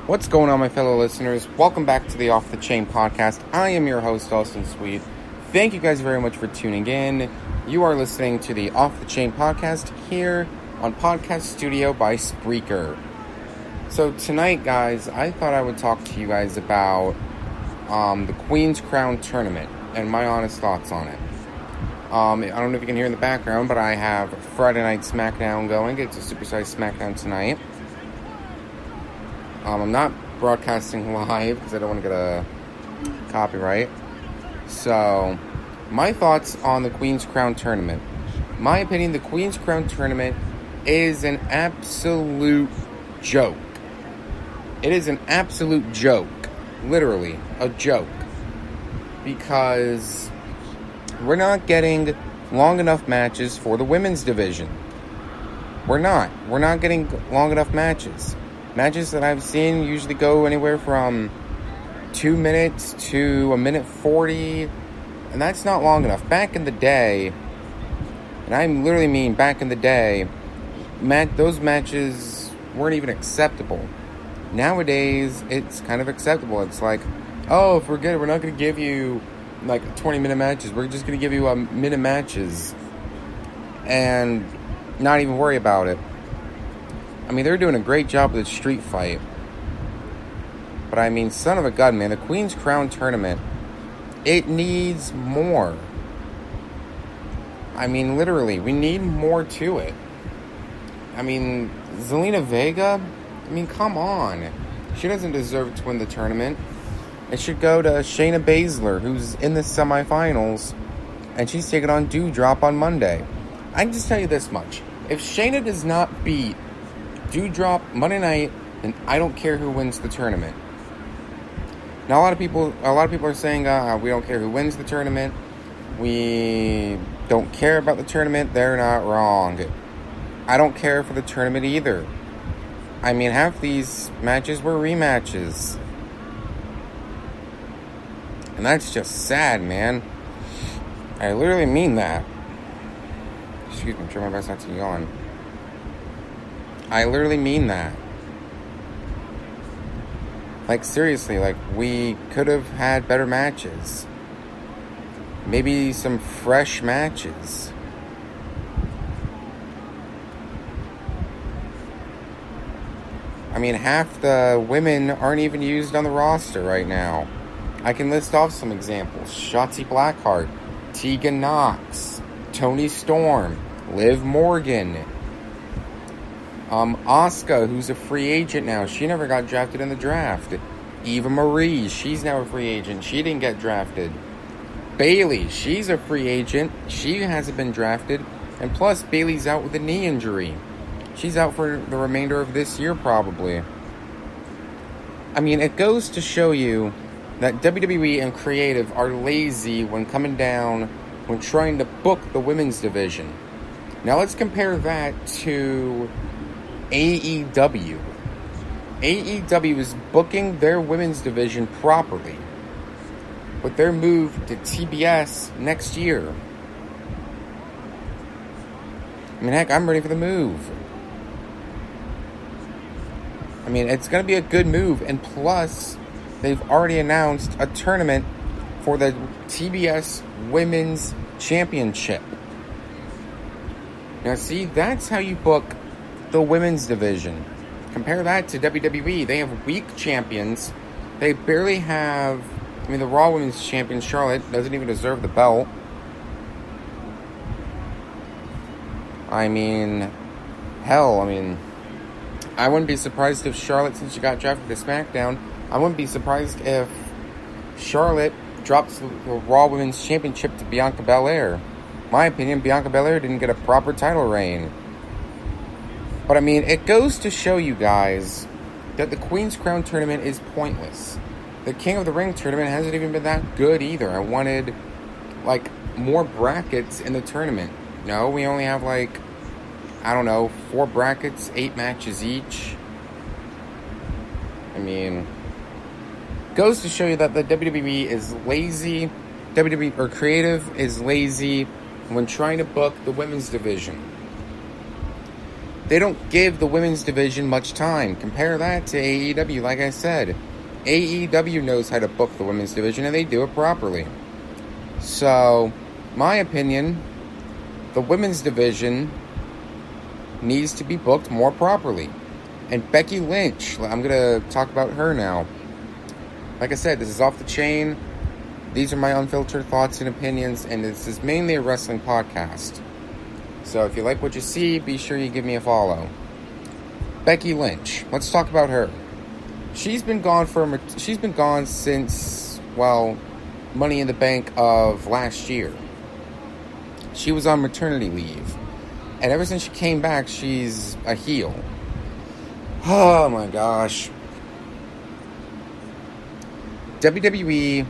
What's going on, my fellow listeners? Welcome back to the Off the Chain podcast. I am your host, Austin Sweet. Thank you guys very much for tuning in. You are listening to the Off the Chain podcast here on Podcast Studio by Spreaker. So tonight, guys, I thought I would talk to you guys about the Queen's Crown tournament and my honest thoughts on it. I don't know if you can hear in the background, but I have Friday Night SmackDown going. It's a supersized SmackDown tonight. I'm not broadcasting live because I don't want to get a copyright. So, my thoughts on the Queen's Crown tournament. My opinion, the Queen's Crown tournament is an absolute joke. It is an absolute joke. Literally, a joke. Because we're not getting long enough matches for the women's division. We're not getting long enough matches. Matches that I've seen usually go anywhere from 2 minutes to 1 minute 40. And that's not long enough. Back in the day, and I literally mean back in the day, those matches weren't even acceptable. Nowadays, it's kind of acceptable. It's like, oh, forget it, we're not going to give you like 20-minute matches. We're just going to give you minute matches. And not even worry about it. I mean, they're doing a great job with the street fight. But I mean, son of a gun, man. The Queen's Crown tournament, it needs more. I mean, literally, we need more to it. I mean, Zelina Vega, I mean, come on. She doesn't deserve to win the tournament. It should go to Shayna Baszler, who's in the semifinals, and she's taking on Doudrop on Monday. I can just tell you this much. If Shayna does not beat Doudrop Monday night, then I don't care who wins the tournament. Now, a lot of people are saying, we don't care who wins the tournament. We don't care about the tournament. They're not wrong. I don't care for the tournament either. I mean, half these matches were rematches. And that's just sad, man. I literally mean that. Excuse me, I'm trying my best not to yawn. I literally mean that. Like, seriously, like, we could have had better matches. Maybe some fresh matches. I mean, half the women aren't even used on the roster right now. I can list off some examples. Shotzi Blackheart, Tegan Knox, Toni Storm, Liv Morgan, Asuka, who's a free agent now. She never got drafted in the draft. Eva Marie, she's now a free agent. She didn't get drafted. Bayley, she's a free agent. She hasn't been drafted. And plus, Bayley's out with a knee injury. She's out for the remainder of this year, probably. I mean, it goes to show you that WWE and creative are lazy when coming down, when trying to book the women's division. Now, let's compare that to AEW. AEW is booking their women's division properly with their move to TBS next year. I mean, heck, I'm ready for the move. I mean, it's going to be a good move, and plus, they've already announced a tournament for the TBS Women's Championship. Now, see, that's how you book the women's division. Compare that to WWE. They have weak champions. They barely have... I mean, the Raw Women's Champion, Charlotte, doesn't even deserve the belt. I mean, hell, I wouldn't be surprised if Charlotte, since she got drafted to SmackDown, I wouldn't be surprised if Charlotte drops the Raw Women's Championship to Bianca Belair. My opinion, Bianca Belair didn't get a proper title reign. But I mean, it goes to show you guys that the Queen's Crown tournament is pointless. The King of the Ring tournament hasn't even been that good either. I wanted, more brackets in the tournament. No, we only have, 4 brackets, 8 matches each. I mean, goes to show you that the WWE is lazy. WWE, or creative, is lazy when trying to book the women's division. They don't give the women's division much time. Compare that to AEW, like I said. AEW knows how to book the women's division, and they do it properly. So, my opinion, the women's division needs to be booked more properly. And Becky Lynch, I'm going to talk about her now. Like I said, this is off the chain. These are my unfiltered thoughts and opinions, and this is mainly a wrestling podcast. So if you like what you see, be sure you give me a follow. Becky Lynch, let's talk about her. She's been gone since, Money in the Bank of last year. She was on maternity leave. And ever since she came back, she's a heel. Oh my gosh. WWE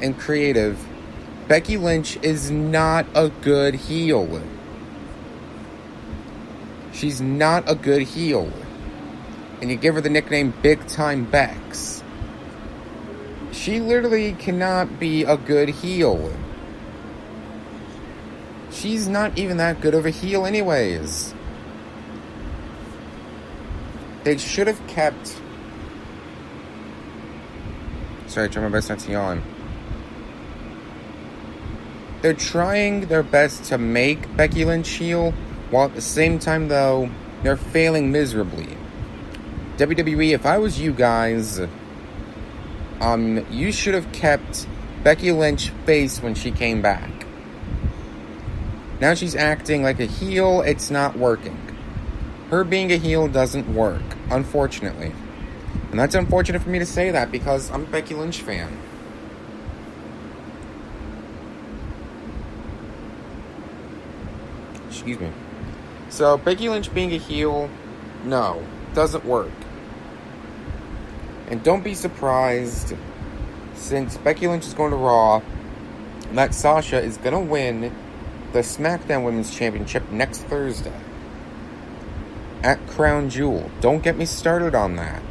and creative, Becky Lynch is not a good heel. She's not a good heel. And you give her the nickname Big Time Bex. She literally cannot be a good heel. She's not even that good of a heel anyways. They should have kept... Sorry, I tried my best not to yawn. They're trying their best to make Becky Lynch heel, while at the same time, though, they're failing miserably. WWE, if I was you guys, you should have kept Becky Lynch face when she came back. Now she's acting like a heel, it's not working. Her being a heel doesn't work, unfortunately. And that's unfortunate for me to say that, because I'm a Becky Lynch fan. Excuse me. So, Becky Lynch being a heel, no, doesn't work. And don't be surprised, since Becky Lynch is going to Raw, that Sasha is going to win the SmackDown Women's Championship next Thursday at Crown Jewel. Don't get me started on that.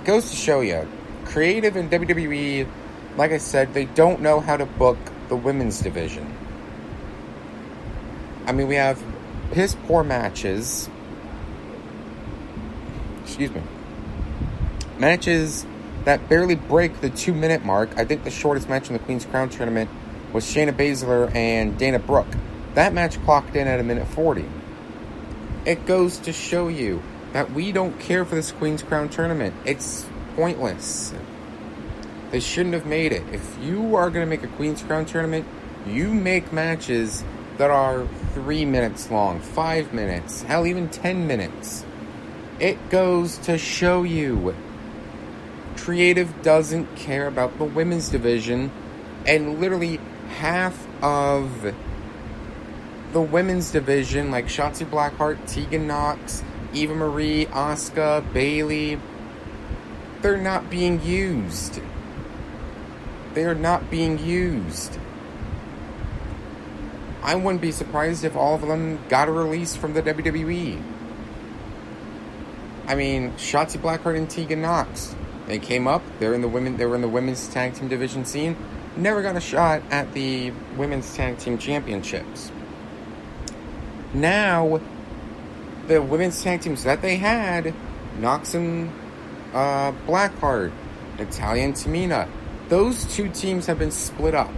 Goes to show you, creative in WWE, like I said, they don't know how to book the women's division. I mean, we have piss poor matches. Excuse me. Matches that barely break the 2-minute mark. I think the shortest match in the Queen's Crown tournament was Shayna Baszler and Dana Brooke. That match clocked in at 1:40. It goes to show you that we don't care for this Queen's Crown tournament. It's pointless. They shouldn't have made it. If you are going to make a Queen's Crown tournament, you make matches that are 3 minutes long, 5 minutes, hell, even 10 minutes. It goes to show you creative doesn't care about the women's division, and literally half of the women's division, like Shotzi Blackheart, Tegan Nox, Eva Marie, Asuka, Bayley, they're not being used. They are not being used. I wouldn't be surprised if all of them got a release from the WWE. I mean, Shotzi Blackheart and Tegan Nox, they came up. They were in the women's tag team division scene. Never got a shot at the women's tag team championships. Now, the women's tag teams that they had, Nox and Blackheart, Natalya and Tamina, those two teams have been split up.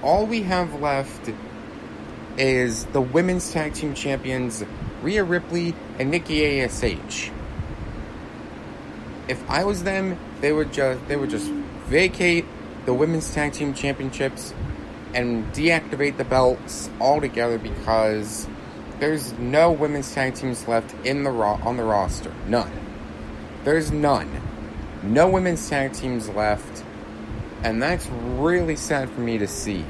All we have left is the women's tag team champions, Rhea Ripley and Nikki ASH. If I was them, they would just vacate the women's tag team championships and deactivate the belts altogether, because there's no women's tag teams left on the roster. None. There's none. No women's tag teams left, and that's really sad for me to see.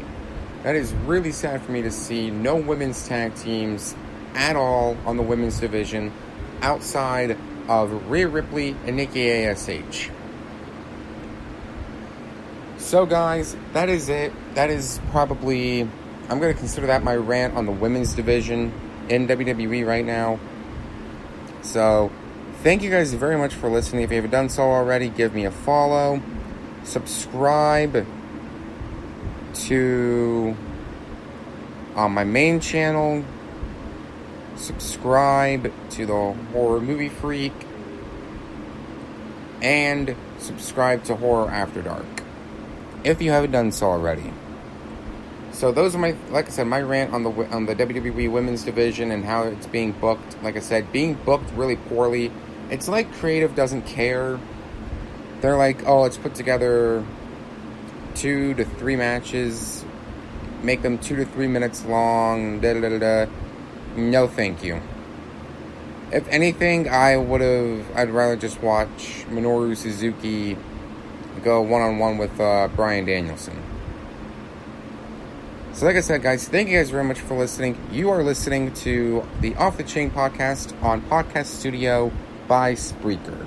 That is really sad for me to see. No women's tag teams at all on the women's division outside of Rhea Ripley and Nikki ASH. So guys, that is it. That is probably, I'm going to consider that my rant on the women's division in WWE right now. So, thank you guys very much for listening. If you haven't done so already, give me a follow. Subscribe to on my main channel. Subscribe to the Horror Movie Freak. And subscribe to Horror After Dark, if you haven't done so already. So those are my, like I said, my rant on the WWE Women's Division and how it's being booked. Like I said, being booked really poorly. It's like creative doesn't care. They're like, oh, let's put together 2 to 3 matches, make them 2 to 3 minutes long. No, thank you. If anything, I'd rather just watch Minoru Suzuki go one-on-one with Bryan Danielson. So like I said, guys, thank you guys very much for listening. You are listening to the Off the Chain podcast on Podcast Studio by Spreaker.